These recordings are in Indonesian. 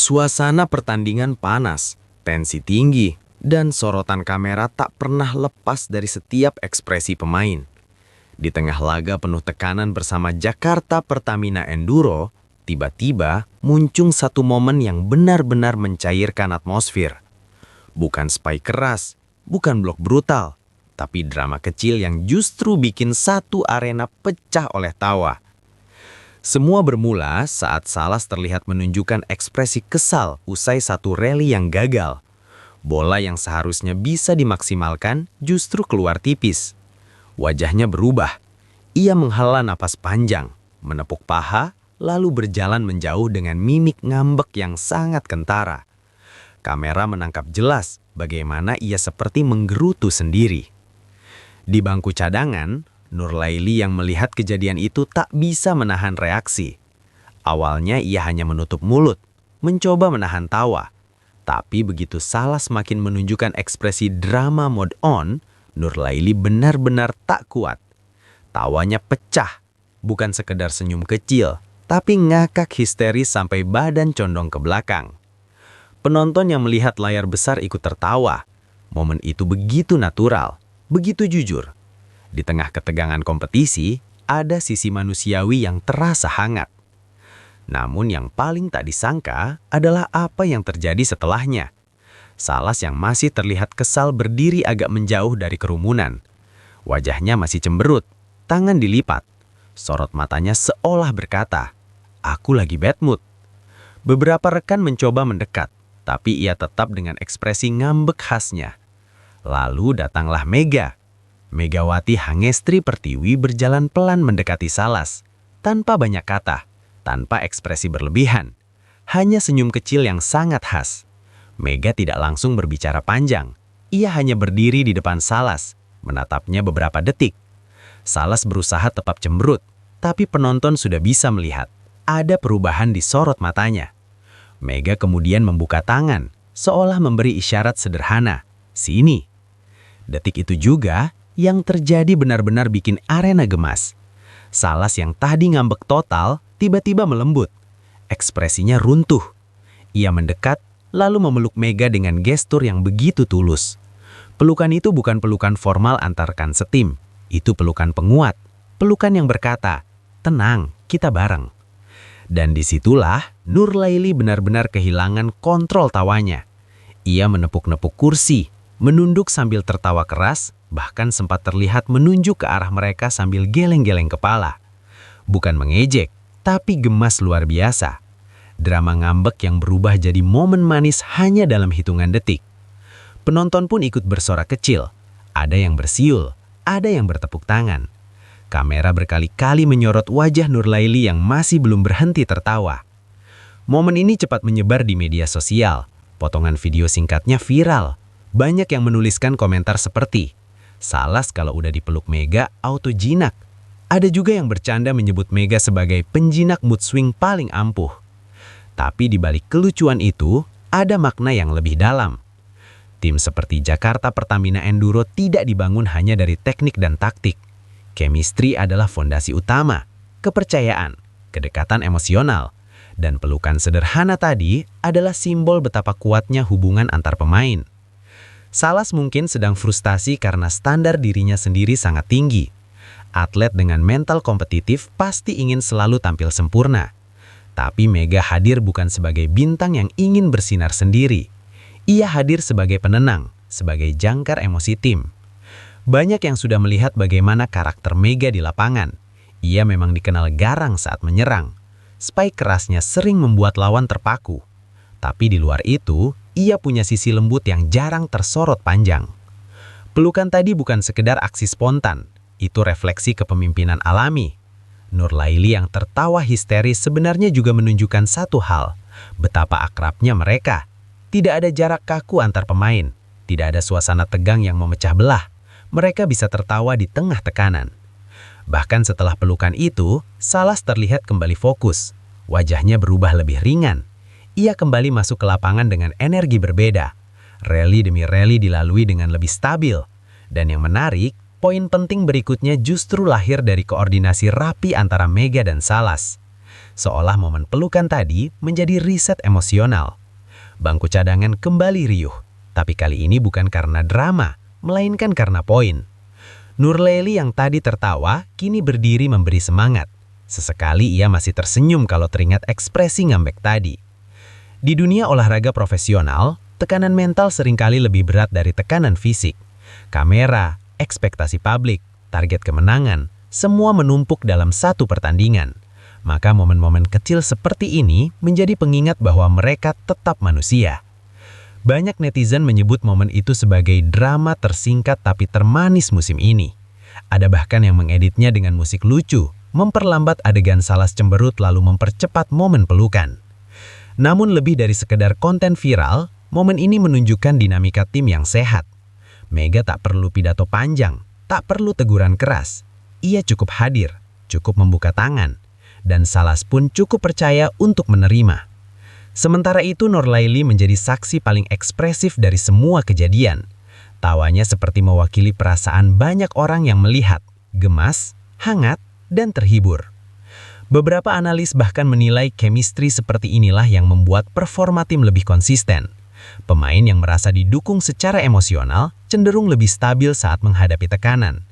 Suasana pertandingan panas, tensi tinggi, dan sorotan kamera tak pernah lepas dari setiap ekspresi pemain. Di tengah laga penuh tekanan bersama Jakarta Pertamina Enduro, tiba-tiba muncul satu momen yang benar-benar mencairkan atmosfer. Bukan spike keras, bukan blok brutal, tapi drama kecil yang justru bikin satu arena pecah oleh tawa. Semua bermula saat Salas terlihat menunjukkan ekspresi kesal usai satu rally yang gagal. Bola yang seharusnya bisa dimaksimalkan justru keluar tipis. Wajahnya berubah. Ia menghela napas panjang, menepuk paha, lalu berjalan menjauh dengan mimik ngambek yang sangat kentara. Kamera menangkap jelas bagaimana ia seperti menggerutu sendiri. Di bangku cadangan, Nurlaili yang melihat kejadian itu tak bisa menahan reaksi. Awalnya ia hanya menutup mulut, mencoba menahan tawa. Tapi begitu Salas makin menunjukkan ekspresi drama mode on, Nurlaili benar-benar tak kuat. Tawanya pecah, bukan sekedar senyum kecil, tapi ngakak histeris sampai badan condong ke belakang. Penonton yang melihat layar besar ikut tertawa. Momen itu begitu natural, begitu jujur. Di tengah ketegangan kompetisi, ada sisi manusiawi yang terasa hangat. Namun yang paling tak disangka adalah apa yang terjadi setelahnya. Salas yang masih terlihat kesal berdiri agak menjauh dari kerumunan. Wajahnya masih cemberut, tangan dilipat. Sorot matanya seolah berkata, "Aku lagi bad mood." Beberapa rekan mencoba mendekat, tapi ia tetap dengan ekspresi ngambek khasnya. Lalu datanglah Megawati Hangestri Pertiwi berjalan pelan mendekati Salas, tanpa banyak kata, tanpa ekspresi berlebihan, hanya senyum kecil yang sangat khas. Mega tidak langsung berbicara panjang, ia hanya berdiri di depan Salas, menatapnya beberapa detik. Salas berusaha tetap cemberut, tapi penonton sudah bisa melihat, ada perubahan di sorot matanya. Mega kemudian membuka tangan, seolah memberi isyarat sederhana, "Sini." Detik itu juga, yang terjadi benar-benar bikin arena gemas. Salas yang tadi ngambek total, tiba-tiba melembut. Ekspresinya runtuh. Ia mendekat, lalu memeluk Mega dengan gestur yang begitu tulus. Pelukan itu bukan pelukan formal antar rekan setim. Itu pelukan penguat. Pelukan yang berkata, "Tenang, kita bareng." Dan disitulah Nurlaili benar-benar kehilangan kontrol tawanya. Ia menepuk-nepuk kursi, menunduk sambil tertawa keras, bahkan sempat terlihat menunjuk ke arah mereka sambil geleng-geleng kepala. Bukan mengejek, tapi gemas luar biasa. Drama ngambek yang berubah jadi momen manis hanya dalam hitungan detik. Penonton pun ikut bersorak kecil. Ada yang bersiul, ada yang bertepuk tangan. Kamera berkali-kali menyorot wajah Nurlaili yang masih belum berhenti tertawa. Momen ini cepat menyebar di media sosial. Potongan video singkatnya viral. Banyak yang menuliskan komentar seperti, "Salas kalau udah dipeluk Mega, auto jinak." Ada juga yang bercanda menyebut Mega sebagai penjinak mood swing paling ampuh. Tapi di balik kelucuan itu, ada makna yang lebih dalam. Tim seperti Jakarta Pertamina Enduro tidak dibangun hanya dari teknik dan taktik. Chemistry adalah fondasi utama, kepercayaan, kedekatan emosional, dan pelukan sederhana tadi adalah simbol betapa kuatnya hubungan antar pemain. Salas mungkin sedang frustasi karena standar dirinya sendiri sangat tinggi. Atlet dengan mental kompetitif pasti ingin selalu tampil sempurna. Tapi Mega hadir bukan sebagai bintang yang ingin bersinar sendiri. Ia hadir sebagai penenang, sebagai jangkar emosi tim. Banyak yang sudah melihat bagaimana karakter Mega di lapangan. Ia memang dikenal garang saat menyerang. Spike kerasnya sering membuat lawan terpaku. Tapi di luar itu, ia punya sisi lembut yang jarang tersorot panjang. Pelukan tadi bukan sekedar aksi spontan, itu refleksi kepemimpinan alami. Nurlaili yang tertawa histeris sebenarnya juga menunjukkan satu hal, betapa akrabnya mereka. Tidak ada jarak kaku antar pemain, tidak ada suasana tegang yang memecah belah. Mereka bisa tertawa di tengah tekanan. Bahkan setelah pelukan itu, Salas terlihat kembali fokus. Wajahnya berubah lebih ringan. Ia kembali masuk ke lapangan dengan energi berbeda. Rally demi rally dilalui dengan lebih stabil. Dan yang menarik, poin penting berikutnya justru lahir dari koordinasi rapi antara Mega dan Salas. seolah momen pelukan tadi menjadi riset emosional. Bangku cadangan kembali riuh, tapi kali ini bukan karena drama, melainkan karena poin. Nurlaili yang tadi tertawa, kini berdiri memberi semangat. Sesekali ia masih tersenyum kalau teringat ekspresi ngambek tadi. Di dunia olahraga profesional, tekanan mental seringkali lebih berat dari tekanan fisik. Kamera, ekspektasi publik, target kemenangan, semua menumpuk dalam satu pertandingan. Maka momen-momen kecil seperti ini menjadi pengingat bahwa mereka tetap manusia. Banyak netizen menyebut momen itu sebagai drama tersingkat tapi termanis musim ini. Ada bahkan yang mengeditnya dengan musik lucu, memperlambat adegan Salas cemberut lalu mempercepat momen pelukan. Namun lebih dari sekedar konten viral, momen ini menunjukkan dinamika tim yang sehat. Mega tak perlu pidato panjang, tak perlu teguran keras. Ia cukup hadir, cukup membuka tangan, dan Salas pun cukup percaya untuk menerima. Sementara itu Nurlaili menjadi saksi paling ekspresif dari semua kejadian. Tawanya seperti mewakili perasaan banyak orang yang melihat, gemas, hangat, dan terhibur. Beberapa analis bahkan menilai chemistry seperti inilah yang membuat performa tim lebih konsisten. Pemain yang merasa didukung secara emosional cenderung lebih stabil saat menghadapi tekanan.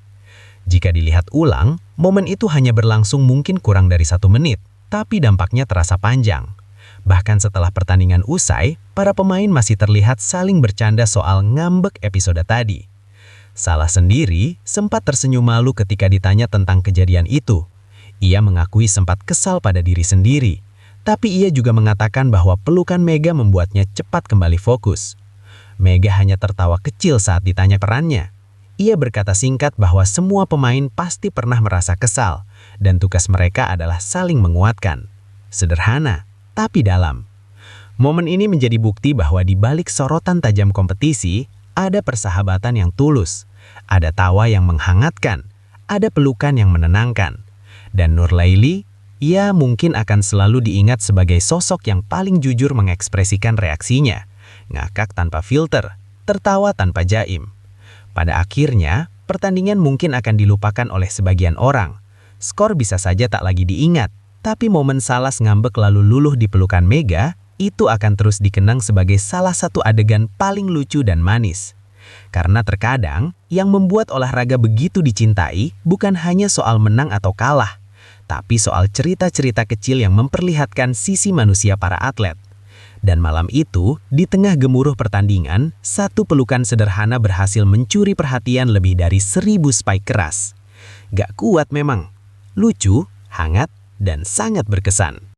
Jika dilihat ulang, momen itu hanya berlangsung mungkin kurang dari 1 menit, tapi dampaknya terasa panjang. Bahkan setelah pertandingan usai, para pemain masih terlihat saling bercanda soal ngambek episode tadi. Salah sendiri sempat tersenyum malu ketika ditanya tentang kejadian itu. Ia mengakui sempat kesal pada diri sendiri, tapi ia juga mengatakan bahwa pelukan Mega membuatnya cepat kembali fokus. Mega hanya tertawa kecil saat ditanya perannya. Ia berkata singkat bahwa semua pemain pasti pernah merasa kesal, dan tugas mereka adalah saling menguatkan. Sederhana, tapi dalam. Momen ini menjadi bukti bahwa di balik sorotan tajam kompetisi, ada persahabatan yang tulus, ada tawa yang menghangatkan, ada pelukan yang menenangkan. Dan Nurlaili, ia mungkin akan selalu diingat sebagai sosok yang paling jujur mengekspresikan reaksinya, ngakak tanpa filter, tertawa tanpa jaim. Pada akhirnya, pertandingan mungkin akan dilupakan oleh sebagian orang. Skor bisa saja tak lagi diingat, tapi momen Salas ngambek lalu luluh di pelukan Mega, itu akan terus dikenang sebagai salah satu adegan paling lucu dan manis. Karena terkadang, yang membuat olahraga begitu dicintai bukan hanya soal menang atau kalah, tapi soal cerita-cerita kecil yang memperlihatkan sisi manusia para atlet. Dan malam itu, di tengah gemuruh pertandingan, satu pelukan sederhana berhasil mencuri perhatian lebih dari 1000 spike keras. Gak kuat memang, lucu, hangat, dan sangat berkesan.